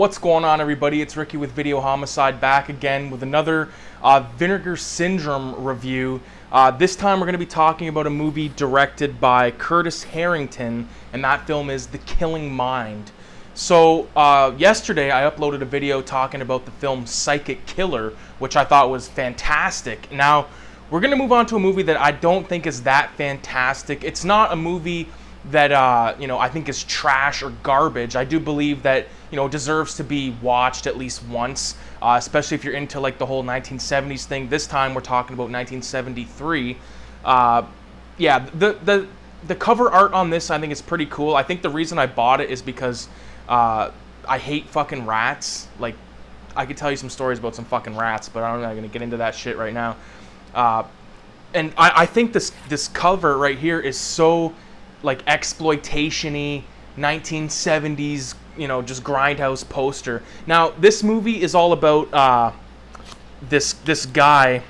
What's going on, everybody? It's Ricky with Video Homicide, back again with another Vinegar Syndrome review. This time we're going to be talking about a movie directed by Curtis Harrington, and that film is The Killing Mind. So yesterday I uploaded a video talking about the film Psychic Killer, which I thought was fantastic. Now we're going to move on to a movie that I don't think is that fantastic. It's not a movie that I think is trash or garbage. I do believe that it deserves to be watched at least once, especially if you're into like the whole 1970s thing. This time we're talking about 1973. Yeah, the cover art on this I think is pretty cool. I think the reason I bought it is because I hate fucking rats. Like, I could tell you some stories about some fucking rats, but I'm not gonna get into that shit right now. And I think this cover right here is so like exploitation-y, 1970s, just grindhouse poster. Now, this movie is all about this guy,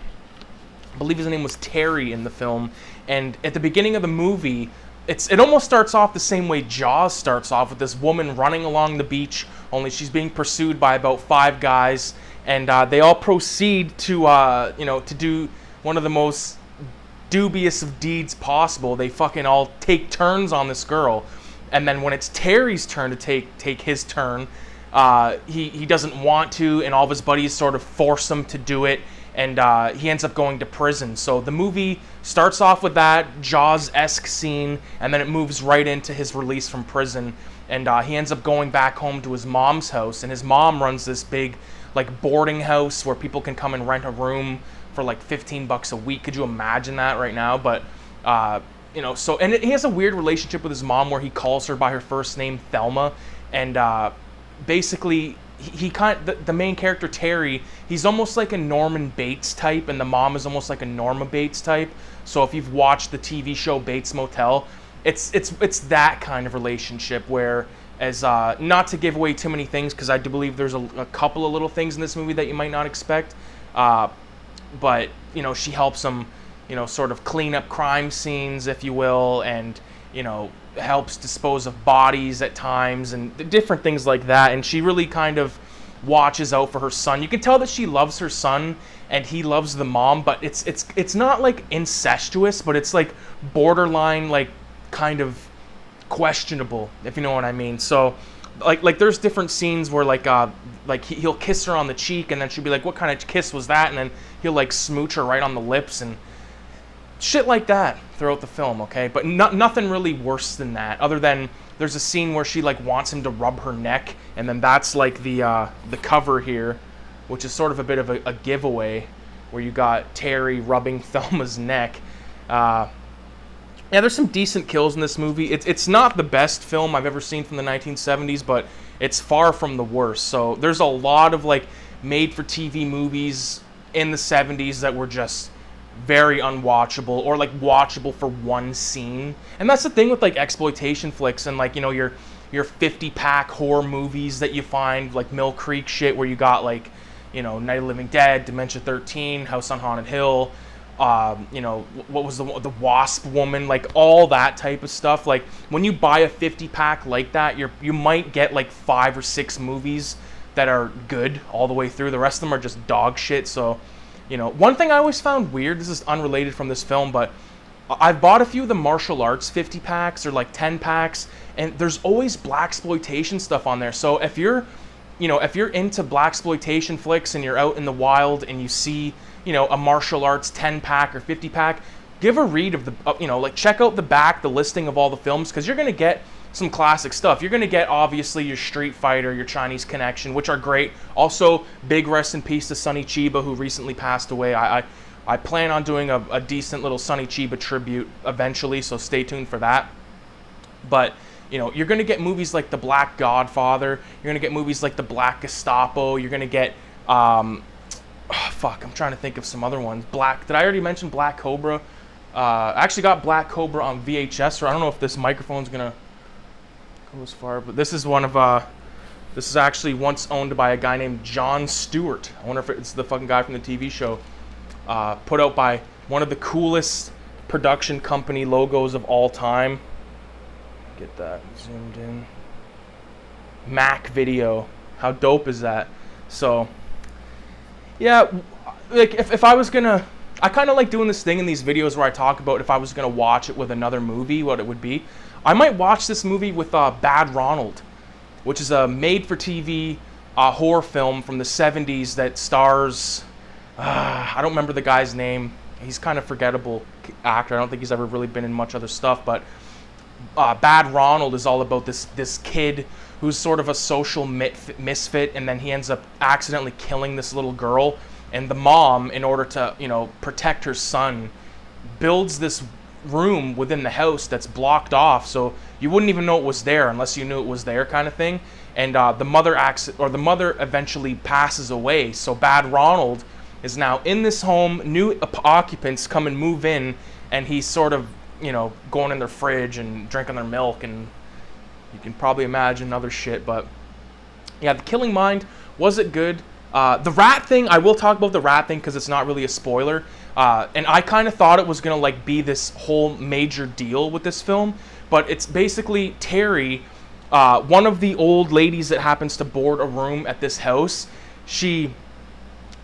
I believe his name was Terry in the film, and at the beginning of the movie, it almost starts off the same way Jaws starts off, with this woman running along the beach, only she's being pursued by about 5 guys, and they all proceed to do one of the most dubious of deeds possible. They fucking all take turns on this girl, and then when it's Terry's turn to take his turn, he doesn't want to, and all of his buddies sort of force him to do it, and he ends up going to prison. So the movie starts off with that Jaws-esque scene, and then it moves right into his release from prison, and he ends up going back home to his mom's house, and his mom runs this big like boarding house where people can come and rent a room for like $15 a week. Could you imagine that right now? But so, and he has a weird relationship with his mom where he calls her by her first name, Thelma, and basically the main character Terry, he's almost like a Norman Bates type, and the mom is almost like a Norma Bates type. So if you've watched the TV show Bates Motel, it's that kind of relationship where, as not to give away too many things, because I do believe there's a couple of little things in this movie that you might not expect. But she helps him, sort of clean up crime scenes, if you will, and helps dispose of bodies at times and different things like that. And she really kind of watches out for her son. You can tell that she loves her son and he loves the mom, but it's not like incestuous, but it's like borderline, like kind of questionable, if you know what I mean. So like there's different scenes where like he'll kiss her on the cheek, and then she'll be like, what kind of kiss was that? And then he'll like smooch her right on the lips and shit like that throughout the film, okay? But nothing really worse than that, other than there's a scene where she like wants him to rub her neck, and then that's like the cover here, which is sort of a bit of a giveaway, where you got Terry rubbing Thelma's neck. Yeah, there's some decent kills in this movie. It's not the best film I've ever seen from the 1970s, but it's far from the worst. So there's a lot of like made-for-TV movies in the 70s that were just very unwatchable, or like watchable for one scene. And that's the thing with like exploitation flicks and like your 50-pack horror movies that you find, like Mill Creek shit, where you got like Night of the Living Dead, Dementia 13, House on Haunted Hill. What was the Wasp Woman, like all that type of stuff. Like when you buy a 50-pack like that, you might get like 5 or 6 movies that are good all the way through. The rest of them are just dog shit. So one thing I always found weird, this is unrelated from this film, but I've bought a few of the martial arts 50-packs or like 10-packs, and there's always blaxploitation stuff on there. So if you're into blaxploitation flicks and you're out in the wild and you see a martial arts 10-pack or 50-pack, give a read of the, check out the back, the listing of all the films, because you're going to get some classic stuff. You're going to get, obviously, your Street Fighter, your Chinese Connection, which are great. Also, big rest in peace to Sonny Chiba, who recently passed away. I plan on doing a decent little Sonny Chiba tribute eventually, so stay tuned for that. But you're going to get movies like The Black Godfather. You're going to get movies like The Black Gestapo. You're going to get I'm trying to think of some other ones. Did I already mention Black Cobra? I actually got Black Cobra on VHS, or I don't know if this microphone's gonna go as far, but this is this is actually once owned by a guy named Jon Stewart. I wonder if it's the fucking guy from the TV show. Put out by one of the coolest production company logos of all time. Get that zoomed in. Mac Video. How dope is that? So, yeah, like if I was gonna, I kind of like doing this thing in these videos where I talk about if I was gonna watch it with another movie, what it would be. I might watch this movie with Bad Ronald, which is a made-for-TV horror film from the 70s that stars, I don't remember the guy's name. He's kind of forgettable actor. I don't think he's ever really been in much other stuff, but Bad Ronald is all about this kid who's sort of a social misfit, and then he ends up accidentally killing this little girl, and the mom, in order to, you know, protect her son, builds this room within the house that's blocked off, so you wouldn't even know it was there unless you knew it was there, kind of thing. And the mother eventually passes away, so Bad Ronald is now in this home. New occupants come and move in, and he's sort of, you know, going in their fridge and drinking their milk, and you can probably imagine other shit. But yeah, The Killing Mind, was it good? The rat thing, I will talk about the rat thing because it's not really a spoiler. And I kind of thought it was gonna like be this whole major deal with this film, but it's basically Terry, one of the old ladies that happens to board a room at this house. She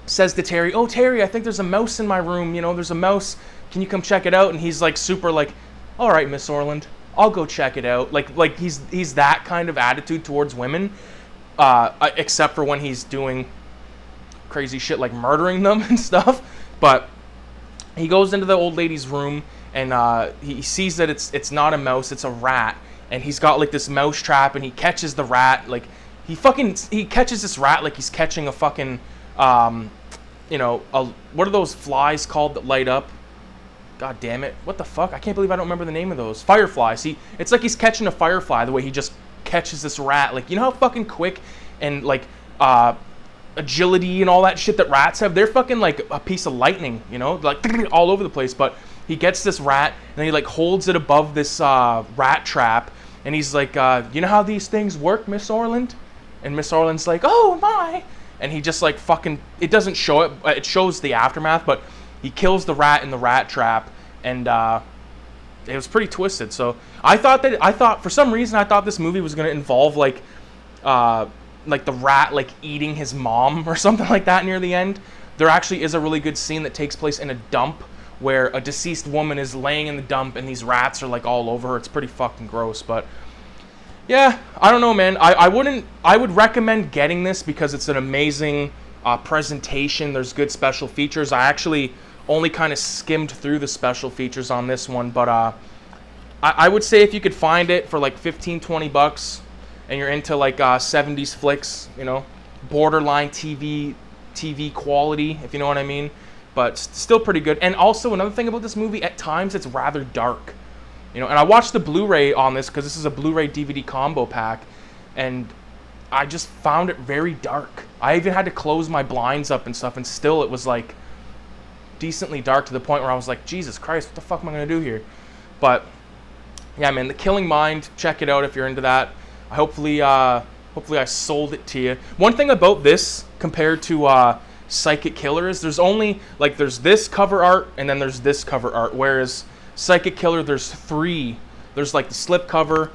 says to Terry, "Oh, Terry, I think there's a mouse in my room. You know, there's a mouse. Can you come check it out?" And he's like super like, "All right, Miss Orland, I'll go check it out." Like he's that kind of attitude towards women, except for when he's doing crazy shit like murdering them and stuff. But he goes into the old lady's room, and he sees that it's not a mouse, it's a rat, and he's got like this mouse trap, and he catches the rat. Like he catches this rat like he's catching a fucking you know, what are those flies called that light up? God damn it. What the fuck? I can't believe I don't remember the name of those. Fireflies. It's like he's catching a firefly the way he just catches this rat. Like, you know how fucking quick and like agility and all that shit that rats have? They're fucking like a piece of lightning, you know? Like all over the place. But he gets this rat and he like holds it above this rat trap, and he's like, "You know how these things work, Miss Orland?" And Miss Orland's like, "Oh my." And he just like fucking, it doesn't show it, it shows the aftermath, but he kills the rat in the rat trap, and it was pretty twisted. So I thought for some reason I thought this movie was gonna involve like the rat like eating his mom or something like that near the end. There actually is a really good scene that takes place in a dump where a deceased woman is laying in the dump and these rats are like all over her. It's pretty fucking gross, but yeah, I don't know, man. I would recommend getting this because it's an amazing presentation. There's good special features. I actually only kind of skimmed through the special features on this one, but I would say if you could find it for like 15, 20 bucks and you're into like 70s flicks, you know, borderline TV quality, if you know what I mean, but still pretty good. And also another thing about this movie, at times it's rather dark. You know, and I watched the Blu-ray on this because this is a Blu-ray DVD combo pack, and I just found it very dark. I even had to close my blinds up and stuff, and still it was like decently dark to the point where I was like, Jesus Christ, what the fuck am I gonna do here? But yeah, man, The Killing Mind, check it out if you're into that. Hopefully I sold it to you. One thing about this compared to Psychic Killer is there's this cover art and then there's this cover art, whereas Psychic Killer, there's three. There's like the slip cover,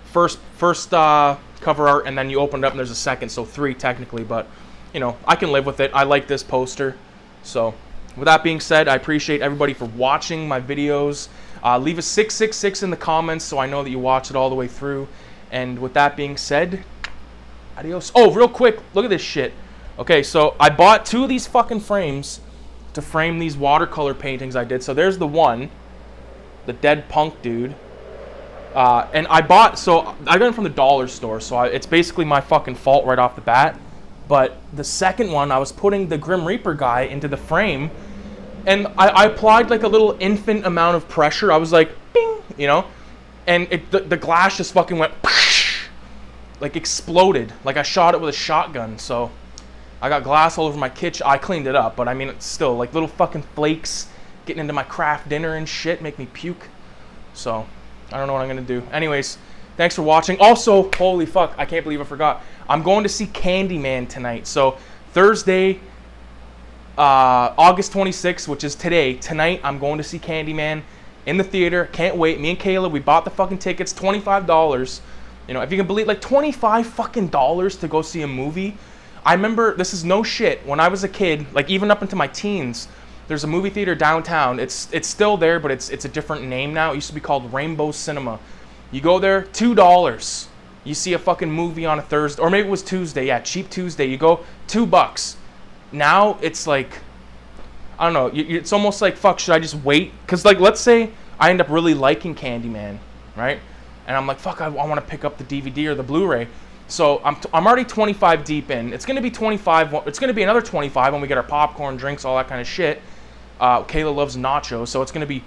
first cover art, and then you open it up and there's a second, so three technically, but you know, I can live with it. I like this poster. So with that being said, I appreciate everybody for watching my videos. Leave a 666 in the comments so I know that you watched it all the way through. And with that being said, adios. Oh, real quick, look at this shit. Okay, so I bought 2 of these fucking frames to frame these watercolor paintings I did. So there's the one, the dead punk dude. And I got it from the dollar store, so it's basically my fucking fault right off the bat. But the second one, I was putting the Grim Reaper guy into the frame, and I applied like a little infant amount of pressure. I was like, bing, you know, and the glass just fucking went, like exploded, like I shot it with a shotgun. So I got glass all over my kitchen. I cleaned it up, but I mean, it's still like little fucking flakes getting into my craft dinner and shit, make me puke. So I don't know what I'm gonna do. Anyways, thanks for watching. Also, holy fuck, I can't believe I forgot. I'm going to see Candyman tonight. So Thursday, August 26th, which is tonight, I'm going to see Candyman in the theater. Can't wait. Me and Kayla, we bought the fucking tickets, $25. You know, if you can believe, like $25 fucking dollars to go see a movie. I remember, this is no shit, when I was a kid, like even up into my teens, there's a movie theater downtown. It's still there, but it's a different name now. It used to be called Rainbow Cinema. You go there, $2. You see a fucking movie on a Thursday, or maybe it was Tuesday. Yeah, cheap Tuesday. You go $2. Now it's like, I don't know. It's almost like, fuck, should I just wait? Because like, let's say I end up really liking Candyman, right? And I'm like, fuck, I want to pick up the DVD or the Blu-ray. So I'm already 25 deep in. It's gonna be 25. It's gonna be another 25 when we get our popcorn, drinks, all that kind of shit. Kayla loves nachos, so it's gonna be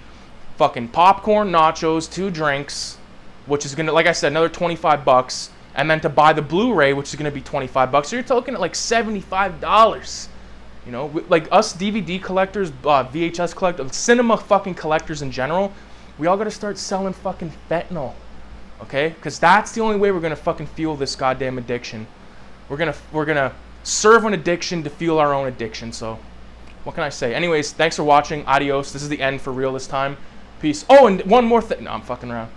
fucking popcorn, nachos, 2 drinks, which is gonna, like I said, another $25, and then to buy the Blu-ray, which is gonna be $25. So you're talking at like $75. You know, like us DVD collectors, VHS collectors, cinema fucking collectors in general, we all gotta start selling fucking fentanyl. Okay, because that's the only way we're gonna fucking fuel this goddamn addiction. We're gonna serve an addiction to fuel our own addiction. So, what can I say? Anyways, thanks for watching. Adios. This is the end for real this time. Peace. Oh, and one more thing. No, I'm fucking around.